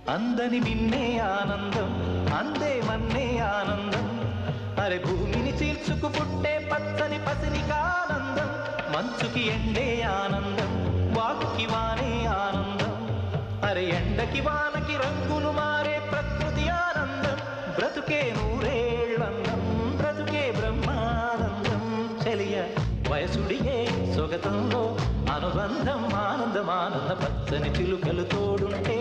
అందని నిన్నే ఆనందం అందే మన్నే ఆనందం అరే భూమిని చీల్చుకు పుట్టే పచ్చని పసిలికానందం మంచుకి ఎండే ఆనందం వాకుకి వానే ఆనందం అరే ఎండకి వానకి రంగులు మారే ప్రకృతి ఆనందం బ్రతుకే నూరేళ్ళందం బ్రతుకే బ్రహ్మానందం చెలియ వయసుడిగే సొగతంలో అనుబంధం ఆనందం ఆనంద పచ్చని చిలుకలు తోడుంటే